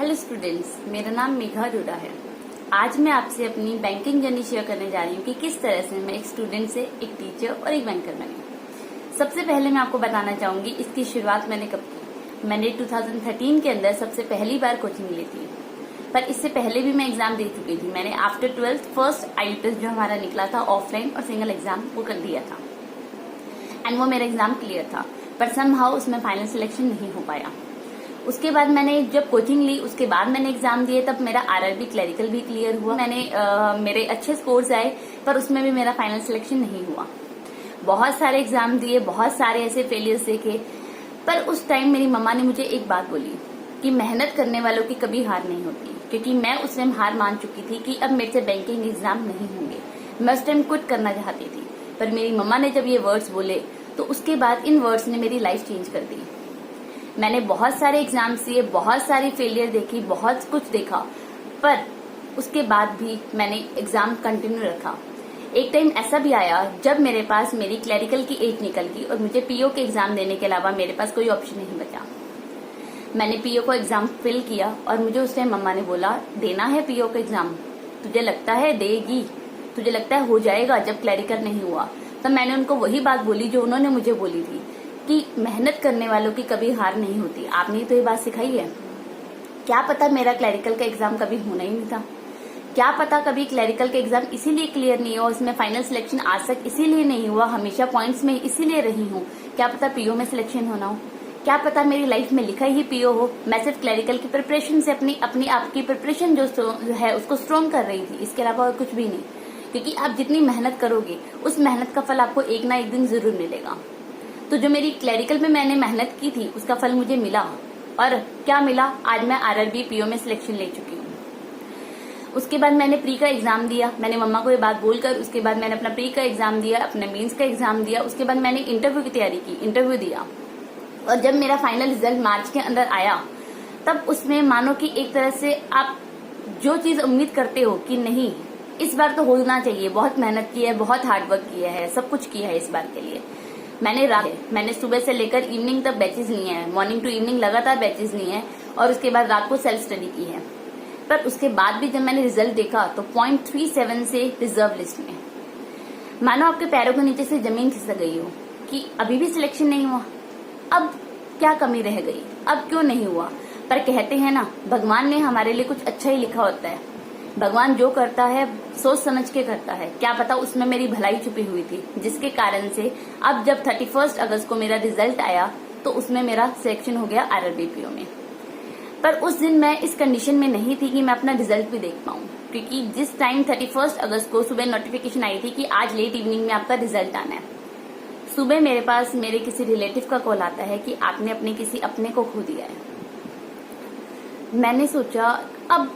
Hello students, मेरा नाम मेघा अरोड़ा है। आज मैं आपसे अपनी बैंकिंग जर्नी शेयर करने जा रही हूँ कि किस तरह से मैं एक स्टूडेंट से एक टीचर और एक बैंकर बनी। सबसे पहले मैं आपको बताना चाहूंगी इसकी शुरुआत मैंने कब की। मैंने 2013 के अंदर सबसे पहली बार कोचिंग ली थी, पर इससे पहले भी मैं एग्जाम दे चुकी थी। मैंने आफ्टर 12th फर्स्ट IELTS जो हमारा निकला था ऑफलाइन और सिंगल एग्जाम वो कर दिया था एंड वो मेरा एग्जाम क्लियर था, पर समहाउ उसमें फाइनल सिलेक्शन नहीं हो पाया। उसके बाद मैंने जब कोचिंग ली उसके बाद मैंने एग्जाम दिए, तब मेरा RRB क्लरिकल भी क्लियर हुआ। मेरे अच्छे स्कोर्स आए, पर उसमें भी मेरा फाइनल सिलेक्शन नहीं हुआ। बहुत सारे एग्जाम दिए, बहुत सारे ऐसे फेलियर्स देखे, पर उस टाइम मेरी मम्मा ने मुझे एक बात बोली कि मेहनत करने वालों की कभी हार नहीं होती। क्योंकि मैं उस टाइम हार मान चुकी थी कि अब मेरे से बैंकिंग एग्जाम नहीं होंगे। मैं उस टाइम क्विट करना चाहती थी, पर मेरी मम्मा ने जब ये वर्ड्स बोले तो उसके बाद इन वर्ड्स ने मेरी लाइफ चेंज कर दी। मैंने बहुत सारे एग्जाम्स दिए, बहुत सारी फेलियर देखी, बहुत कुछ देखा, पर उसके बाद भी मैंने एग्जाम कंटिन्यू रखा। एक टाइम ऐसा भी आया जब मेरे पास मेरी क्लरिकल की एज निकल गई और मुझे PO के एग्जाम देने के अलावा मेरे पास कोई ऑप्शन नहीं बचा। मैंने PO को एग्जाम फिल किया और मुझे उस टाइम मम्मा ने बोला, देना है PO का एग्जाम, तुझे लगता है देगी, तुझे लगता है हो जाएगा जब क्लरिकल नहीं हुआ। तब मैंने उनको वही बात बोली जो उन्होंने मुझे बोली थी कि मेहनत करने वालों की कभी हार नहीं होती। आपने तो ये बात सिखाई है। क्या पता मेरा क्लरिकल का एग्जाम कभी होना ही नहीं था। क्या पता कभी क्लरिकल का एग्जाम इसीलिए क्लियर नहीं हुआ, उसमें फाइनल सिलेक्शन आज तक इसीलिए नहीं हुआ, हमेशा पॉइंट्स में इसीलिए रही हूँ। क्या पता PO में सिलेक्शन होना हो। क्या पता मेरी लाइफ में लिखा ही PO हो। मैं सिर्फ क्लरिकल की प्रिपरेशन से अपनी आपकी प्रिपरेशन जो है उसको स्ट्रॉन्ग कर रही थी, इसके अलावा और कुछ भी नहीं। क्योंकि आप जितनी मेहनत करोगे उस मेहनत का फल आपको एक ना एक दिन जरूर मिलेगा। तो जो मेरी क्लरिकल में मैंने मेहनत की थी उसका फल मुझे मिला। और क्या मिला, आज मैं RRB PO में सिलेक्शन ले चुकी हूँ। उसके बाद मैंने प्री का एग्जाम दिया। मैंने मम्मा को ये बात बोलकर उसके बाद मैंने अपना प्री का एग्जाम दिया, अपने मेंस का एग्जाम दिया। उसके बाद मैंने इंटरव्यू की तैयारी की, इंटरव्यू दिया, और जब मेरा फाइनल रिजल्ट मार्च के अंदर आया तब उसमें मानो कि एक तरह से आप जो चीज उम्मीद करते हो कि नहीं इस बार तो होना चाहिए, बहुत मेहनत की है, बहुत हार्डवर्क किया है, सब कुछ किया है इस बार के लिए। मैंने सुबह से लेकर इवनिंग तक बैचेस लिए हैं, मॉर्निंग टू इवनिंग लगातार बैचेस लिए हैं, और उसके बाद रात को सेल्फ स्टडी की है। पर उसके बाद भी जब मैंने रिजल्ट देखा तो 0.37 से रिजर्व लिस्ट में। मानो आपके पैरों के नीचे से जमीन खिसक गई हो कि अभी भी सिलेक्शन नहीं हुआ, अब क्या कमी रह गई, अब क्यों नहीं हुआ। पर कहते हैं ना, भगवान ने हमारे लिए कुछ अच्छा ही लिखा होता है। भगवान जो करता है सोच समझ के करता है। क्या पता उसमें मेरी भलाई छुपी हुई थी, जिसके कारण से अब जब 31 अगस्त को मेरा रिजल्ट आया तो उसमें मेरा सिलेक्शन हो गया RRB PO में। पर उस दिन मैं इस कंडीशन में नहीं थी कि मैं अपना रिजल्ट भी देख पाऊं, क्योंकि जिस टाइम 31 अगस्त को सुबह नोटिफिकेशन आई थी कि आज लेट इवनिंग में आपका रिजल्ट आना है, सुबह मेरे पास मेरे किसी रिलेटिव का कॉल आता है कि आपने अपने किसी अपने को खो दिया है। मैंने सोचा, अब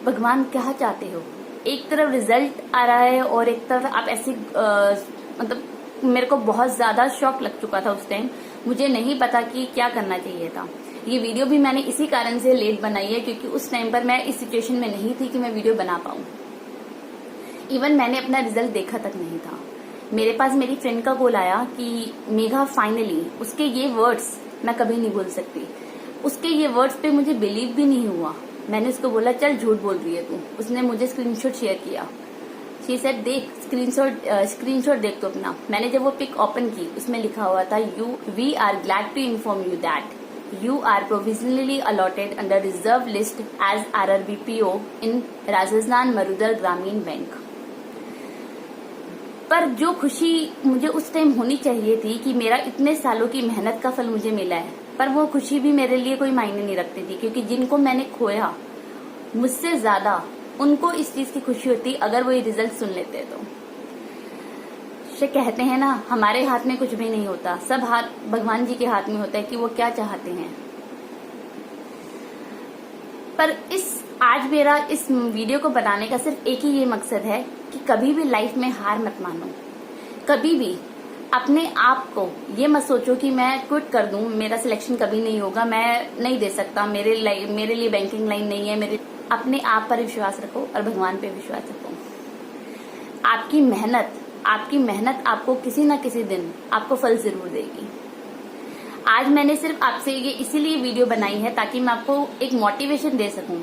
भगवान क्या चाहते हो। एक तरफ रिजल्ट आ रहा है और एक तरफ आप ऐसे मतलब मेरे को बहुत ज्यादा शॉक लग चुका था उस टाइम। मुझे नहीं पता कि क्या करना चाहिए था। ये वीडियो भी मैंने इसी कारण से लेट बनाई है, क्योंकि उस टाइम पर मैं इस सिचुएशन में नहीं थी कि मैं वीडियो बना पाऊं। इवन मैंने अपना रिजल्ट देखा तक नहीं था। मेरे पास मेरी फ्रेंड का कॉल आया कि मेघा फाइनली, उसके ये वर्ड्स मैं कभी नहीं भूल सकती। उसके ये वर्ड्स पे मुझे बिलीव भी नहीं हुआ। मैंने उसको बोला, चल झूठ बोल रही है तू। उसने मुझे स्क्रीनशॉट शेयर किया। शी सेड, देख स्क्रीनशॉट देख तो अपना। मैंने जब वो पिक ओपन की उसमें लिखा हुआ था, we are glad to inform you that you are provisionally allotted under reserve list as RRB PO in Rajasthan Marudhar Gramin bank. पर जो खुशी मुझे उस टाइम होनी चाहिए थी कि मेरा इतने सालों की मेहनत का फल मुझे मिला है, पर वो खुशी भी मेरे लिए कोई मायने नहीं रखती थी। क्योंकि जिनको मैंने खोया, मुझसे ज्यादा उनको इस चीज की खुशी होती अगर वो ये रिजल्ट सुन लेते तो। कहते हैं ना, हमारे हाथ में कुछ भी नहीं होता, सब हाथ भगवान जी के हाथ में होता है कि वो क्या चाहते हैं। पर आज मेरा इस वीडियो को बनाने का सिर्फ एक ही ये मकसद है कि कभी भी लाइफ में हार मत मानो। कभी भी अपने आप को ये मत सोचो कि मैं क्विट कर दूं, मेरा सिलेक्शन कभी नहीं होगा, मैं नहीं दे सकता, मेरे लिए बैंकिंग लाइन नहीं है। अपने आप पर विश्वास रखो और भगवान पे विश्वास रखो। आपकी मेहनत आपको किसी ना किसी दिन आपको फल जरूर देगी। आज मैंने सिर्फ आपसे ये इसीलिए वीडियो बनाई है ताकि मैं आपको एक मोटिवेशन दे सकूं,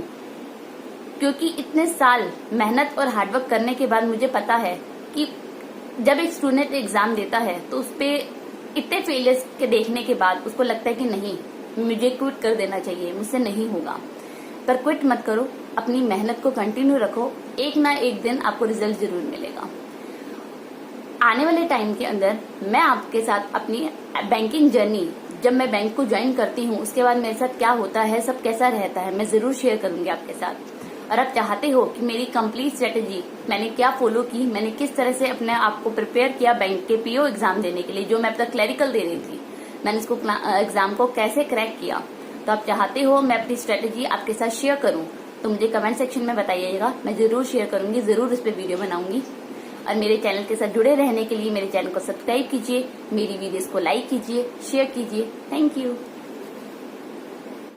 क्योंकि इतने साल मेहनत और हार्डवर्क करने के बाद मुझे पता है कि जब एक स्टूडेंट एग्जाम देता है तो उस पे इतने फेलियर्स के देखने के बाद उसको लगता है कि नहीं, मुझे क्विट कर देना चाहिए, मुझसे नहीं होगा। पर क्विट मत करो, अपनी मेहनत को कंटिन्यू रखो, एक ना एक दिन आपको रिजल्ट जरूर मिलेगा। आने वाले टाइम के अंदर मैं आपके साथ अपनी बैंकिंग जर्नी, जब मैं बैंक को ज्वाइन करती हूँ उसके बाद मेरे साथ क्या होता है, सब कैसा रहता है, मैं जरूर शेयर करूंगी आपके साथ। और आप चाहते हो कि मेरी कंप्लीट स्ट्रेटेजी मैंने क्या फॉलो की, मैंने किस तरह से अपने आप को प्रिपेयर किया बैंक के पीओ एग्जाम देने के लिए, जो मैं अब तक क्लरिकल दे रही थी, मैंने इसको एग्जाम को कैसे क्रैक किया, तो आप चाहते हो मैं अपनी स्ट्रेटेजी आपके साथ शेयर करूं तो मुझे कमेंट सेक्शन में बताइएगा, मैं जरूर शेयर करूंगी, जरूर इस पर वीडियो बनाऊंगी। और मेरे चैनल के साथ जुड़े रहने के लिए मेरे चैनल को सब्सक्राइब कीजिए, मेरी वीडियोस को लाइक कीजिए, शेयर कीजिए। Thank you.